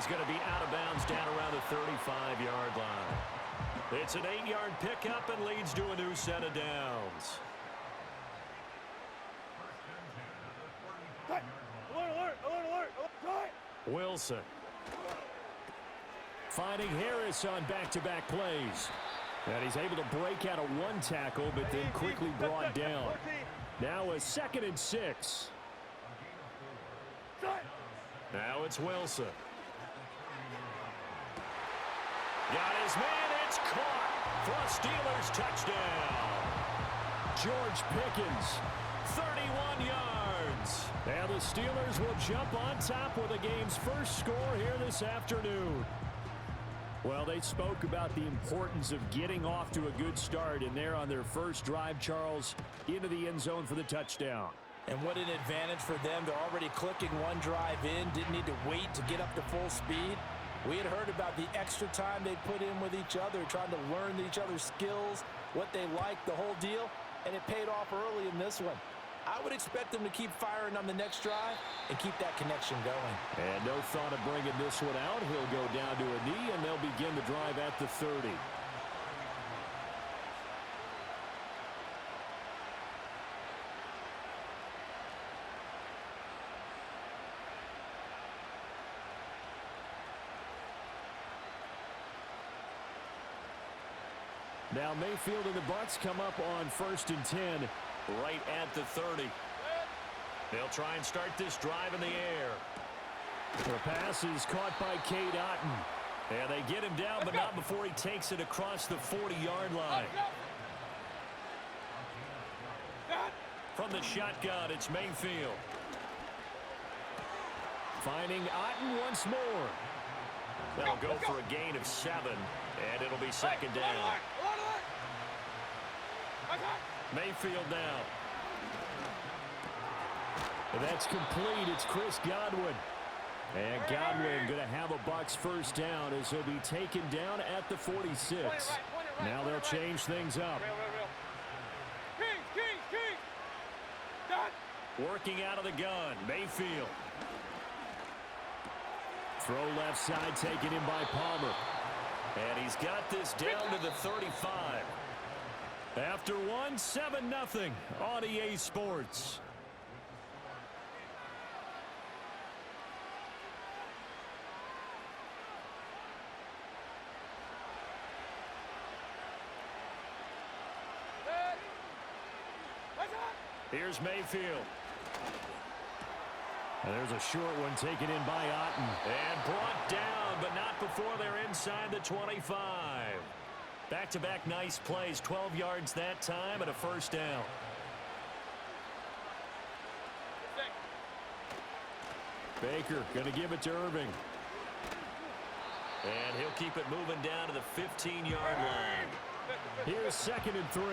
going to be out of bounds down around the 35-yard line. It's an 8-yard pickup and leads to a new set of downs. Wilson. Finding Harris on back-to-back plays. And he's able to break out of one tackle, but then quickly brought down. Now a 2nd and 6. Now it's Wilson. Got his man, it's caught for a Steelers touchdown. George Pickens, 31 yards. And the Steelers will jump on top with the game's first score here this afternoon. Well, they spoke about the importance of getting off to a good start, and they're on their first drive, Charles, into the end zone for the touchdown. And what an advantage for them. They're already clicking one drive in, didn't need to wait to get up to full speed. We had heard about the extra time they put in with each other, trying to learn each other's skills, what they like, the whole deal, and it paid off early in this one. I would expect them to keep firing on the next drive and keep that connection going. And no thought of bringing this one out. He'll go down to a knee, and they'll begin the drive at the 30. Now Mayfield and the Bucs come up on 1st and 10. Right at the 30. They'll try and start this drive in the air. The pass is caught by Cade Otton. And they get him down, but not before he takes it across the 40-yard line. From the shotgun, it's Mayfield. Finding Otton once more. They'll go for a gain of 7, and it'll be 2nd down. Mayfield now. And that's complete. It's Chris Godwin. And Godwin going to have a Bucs first down as he'll be taken down at the 46. Now they'll change things up. Working out of the gun, Mayfield. Throw left side taken in by Palmer. And he's got this down to the 35. After one, 7-0 on EA Sports. Here's Mayfield. And there's a short one taken in by Otton. And brought down, but not before they're inside the 25. Back-to-back nice plays, 12 yards that time and a first down. Baker going to give it to Irving. And he'll keep it moving down to the 15-yard line. Here's 2nd and 3.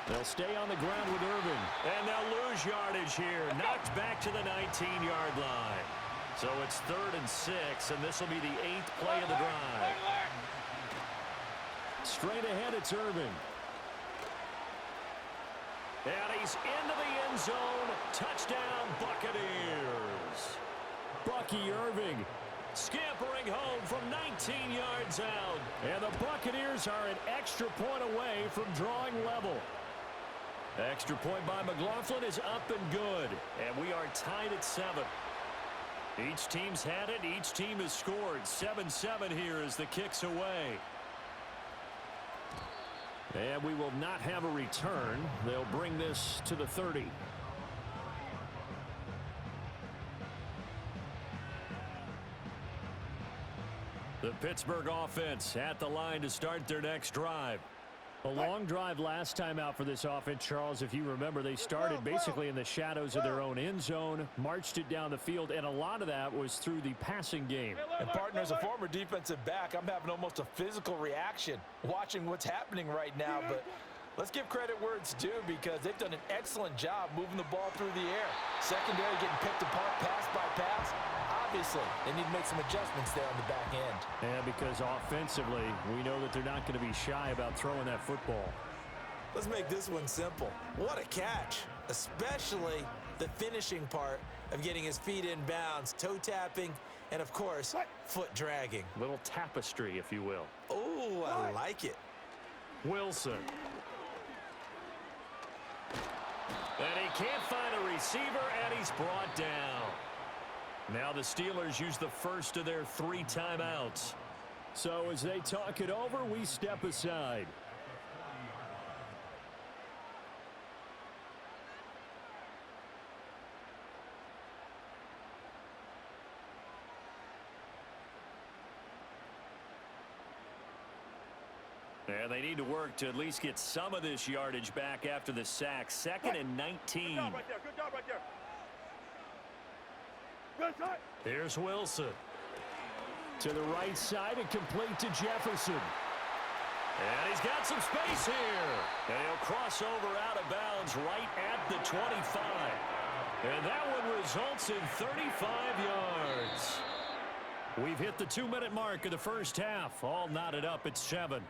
They'll stay on the ground with Irving. And they'll lose yardage here. Knocked back to the 19-yard line. So it's 3rd and 6, and this will be the 8th play of the drive. Straight ahead, it's Irving. And he's into the end zone. Touchdown, Buccaneers. Bucky Irving scampering home from 19 yards out. And the Buccaneers are an extra point away from drawing level. Extra point by McLaughlin is up and good. And we are tied at 7. Each team's had it. Each team has scored. 7-7 here as the kick's away. And we will not have a return. They'll bring this to the 30. The Pittsburgh offense at the line to start their next drive. A long drive last time out for this offense, Charles. If you remember, they started basically in the shadows of their own end zone, marched it down the field, and a lot of that was through the passing game. And, partner, as a former defensive back, I'm having almost a physical reaction watching what's happening right now. But let's give credit where it's due because they've done an excellent job moving the ball through the air. Secondary getting picked apart pass by pass. Obviously, they need to make some adjustments there on the back end. And because offensively, we know that they're not going to be shy about throwing that football. Let's make this one simple. What a catch. especially the finishing part of getting his feet in bounds, toe tapping, and of course, foot dragging. Little tapestry, if you will. Oh, I like it. Wilson. And he can't find a receiver, and he's brought down. Now the Steelers use the first of their 3 timeouts. So as they talk it over, we step aside. And they need to work to at least get some of this yardage back after the sack. 2nd and 19. Good job right there. Good job right there. Good side. Here's Wilson. To the right side and complete to Jefferson. And he's got some space here. And he'll cross over out of bounds right at the 25. And that one results in 35 yards. We've hit the 2-minute mark of the first half. All knotted up at 7.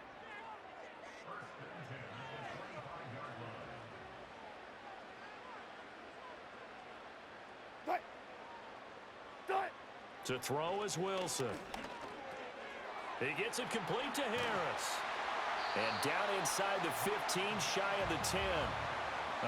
To throw is Wilson. He gets it complete to Harris. And down inside the 15, shy of the 10.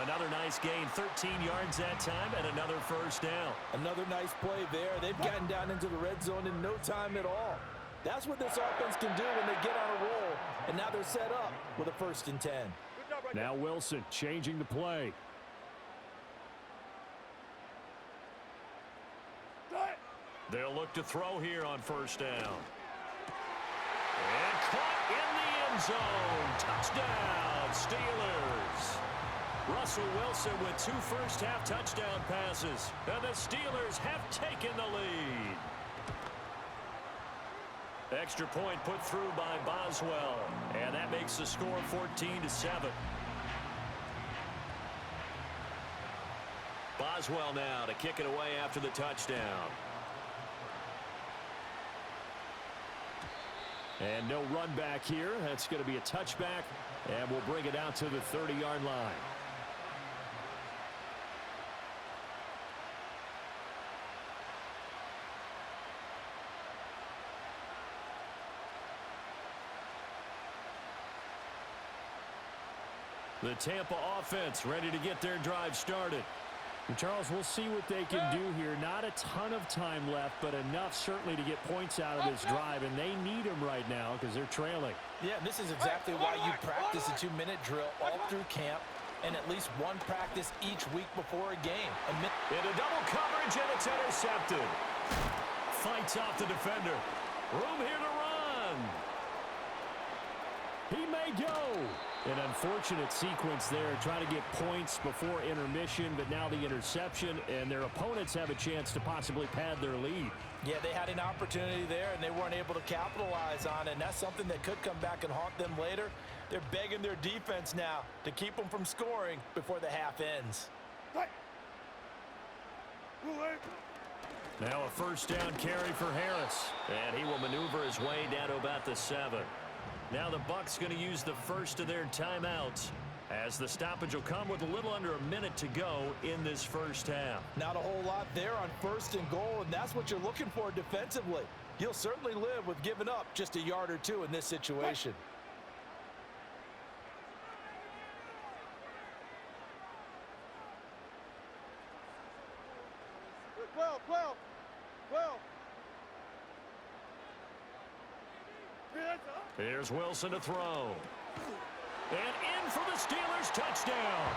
Another nice gain, 13 yards that time, and another first down. Another nice play there. They've gotten down into the red zone in no time at all. That's what this offense can do when they get on a roll. And now they're set up with a 1st and 10. Now Wilson changing the play. They'll look to throw here on first down. And caught in the end zone. Touchdown, Steelers. Russell Wilson with 2 first-half touchdown passes. And the Steelers have taken the lead. Extra point put through by Boswell. And that makes the score 14-7. Boswell now to kick it away after the touchdown. And no run back here. That's going to be a touchback. And we'll bring it out to the 30-yard line. The Tampa offense ready to get their drive started. And Charles, we'll see what they can do here. Not a ton of time left, but enough certainly to get points out of this drive, and they need them right now because they're trailing. Yeah, this is exactly why you practice a 2-minute drill all through camp and at least one practice each week before a game. Into double coverage, and it's intercepted. Fights off the defender. Room here to run. He may go. An unfortunate sequence there, trying to get points before intermission, but now the interception, and their opponents have a chance to possibly pad their lead. Yeah, they had an opportunity there, and they weren't able to capitalize on it, and that's something that could come back and haunt them later. They're begging their defense now to keep them from scoring before the half ends. Now a first down carry for Harris, and he will maneuver his way down to about the 7. Now the Bucs going to use the first of their timeouts, as the stoppage will come with a little under a minute to go in this first half. Not a whole lot there on 1st and goal, and that's what you're looking for defensively. You'll certainly live with giving up just a yard or 2 in this situation. Here's Wilson to throw. And in for the Steelers, touchdown.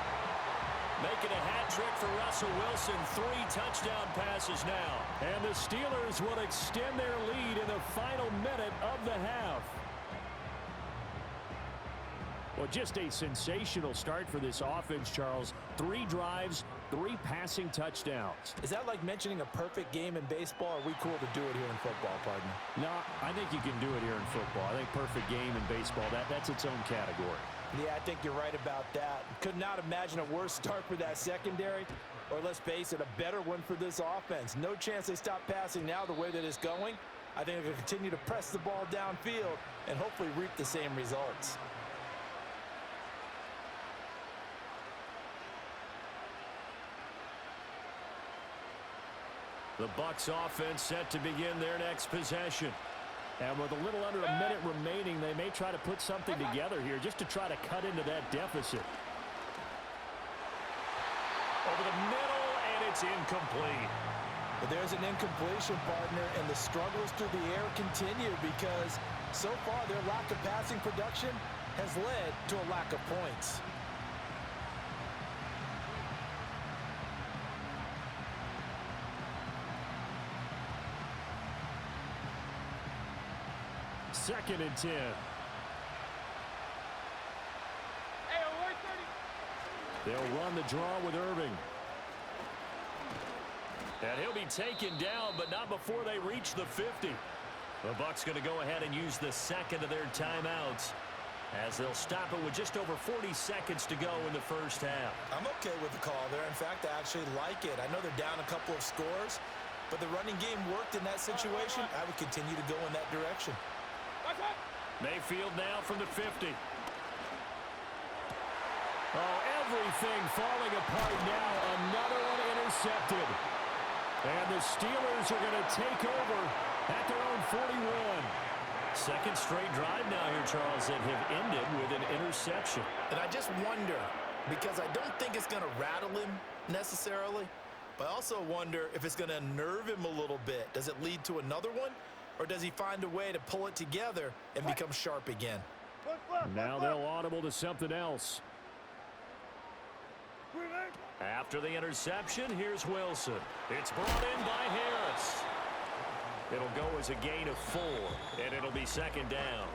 Making a hat trick for Russell Wilson. 3 touchdown passes now. And the Steelers will extend their lead in the final minute of the half. Well, just a sensational start for this offense, Charles. 3 drives, 3 passing touchdowns. Is that like mentioning a perfect game in baseball, or are we cool to do it here in football, partner? No, I think you can do it here in football. I think perfect game in baseball, that's its own category. Yeah, I think you're right about that. Could not imagine a worse start for that secondary, or let's face it, a better one for this offense. No chance they stop passing now the way that it's going. I think they'll continue to press the ball downfield and hopefully reap the same results. The Bucs offense set to begin their next possession. And with a little under a minute remaining, they may try to put something together here just to try to cut into that deficit. Over the middle, and it's incomplete. But there's an incompletion, partner, and the struggles through the air continue because so far their lack of passing production has led to a lack of points. Second and 10. They'll run the draw with Irving. And he'll be taken down, but not before they reach the 50. The Bucs going to go ahead and use the second of their timeouts as they'll stop it with just over 40 seconds to go in the first half. I'm okay with the call there. In fact, I actually like it. I know they're down a couple of scores, but the running game worked in that situation. I would continue to go in that direction. Mayfield now from the 50. Oh, everything falling apart now. Another one intercepted. And the Steelers are going to take over at their own 41. Second straight drive now here, Charles, that have ended with an interception. And I just wonder, because I don't think it's going to rattle him necessarily, but I also wonder if it's going to unnerve him a little bit. Does it lead to another one, or does he find a way to pull it together and become sharp again? Now they'll audible to something else. After the interception, here's Wilson. It's brought in by Harris. It'll go as a gain of 4, and it'll be second down.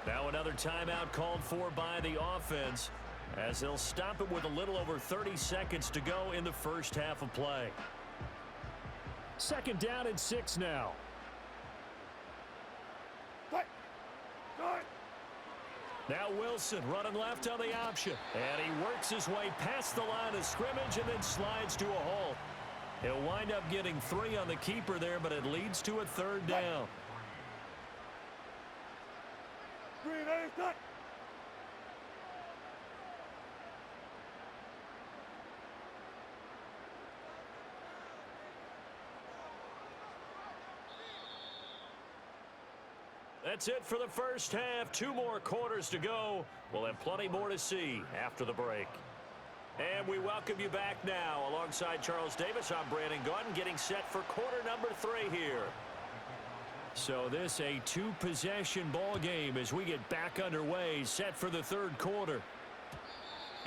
Now another timeout called for by the offense as they'll stop it with a little over 30 seconds to go in the first half of play. Second down and 6 now. Now Wilson running left on the option. And he works his way past the line of scrimmage and then slides to a halt. He'll wind up getting 3 on the keeper there, but it leads to a third down. That's it for the first half. 2 more quarters to go. We'll have plenty more to see after the break. And we welcome you back now. Alongside Charles Davis, I'm Brandon Gaudin, getting set for quarter number 3 here. So this a 2-possession ball game as we get back underway, set for the third quarter.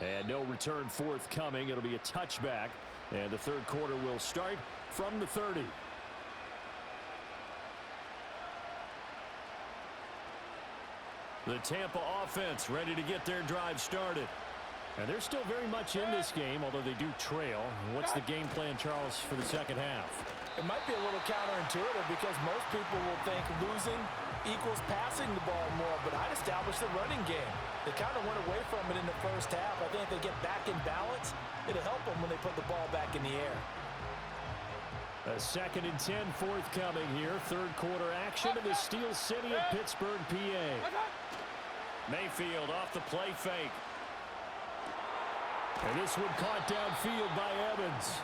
And no return forthcoming. It'll be a touchback. And the third quarter will start from the 30. The Tampa offense ready to get their drive started. And they're still very much in this game, although they do trail. What's the game plan, Charles, for the second half? It might be a little counterintuitive because most people will think losing equals passing the ball more, but I'd establish the running game. They kind of went away from it in the first half. I think if they get back in balance, it'll help them when they put the ball back in the air. A second and 10 forthcoming here. Third quarter action in the Steel City of Pittsburgh, PA. Mayfield off the play fake. And this one caught downfield by Evans.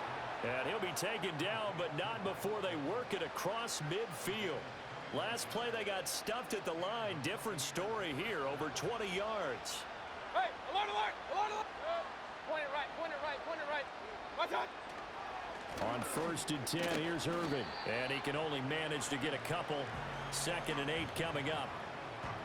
And he'll be taken down, but not before they work it across midfield. Last play they got stuffed at the line. Different story here, over 20 yards. Hey, alert, alert, alert, alert. Point it right, point it right, point it right. Watch out. On first and 10, here's Irving. And he can only manage to get a couple. Second and 8 coming up.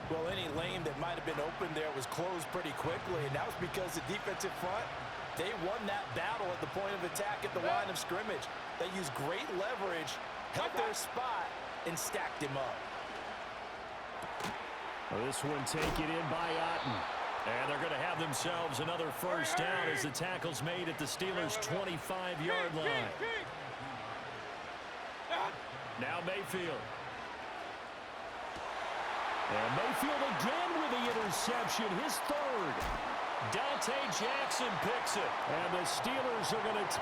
Well, any lane that might have been open there was closed pretty quickly, and that was because the defensive front, they won that battle at the point of attack at the line of scrimmage. They used great leverage, held their spot, and stacked him up. Well, this one taken in by Otten. And they're going to have themselves another first down as the tackle's made at the Steelers' 25-yard line. Now Mayfield. And Mayfield again with the interception, his third. Dante Jackson picks it. And the Steelers are going to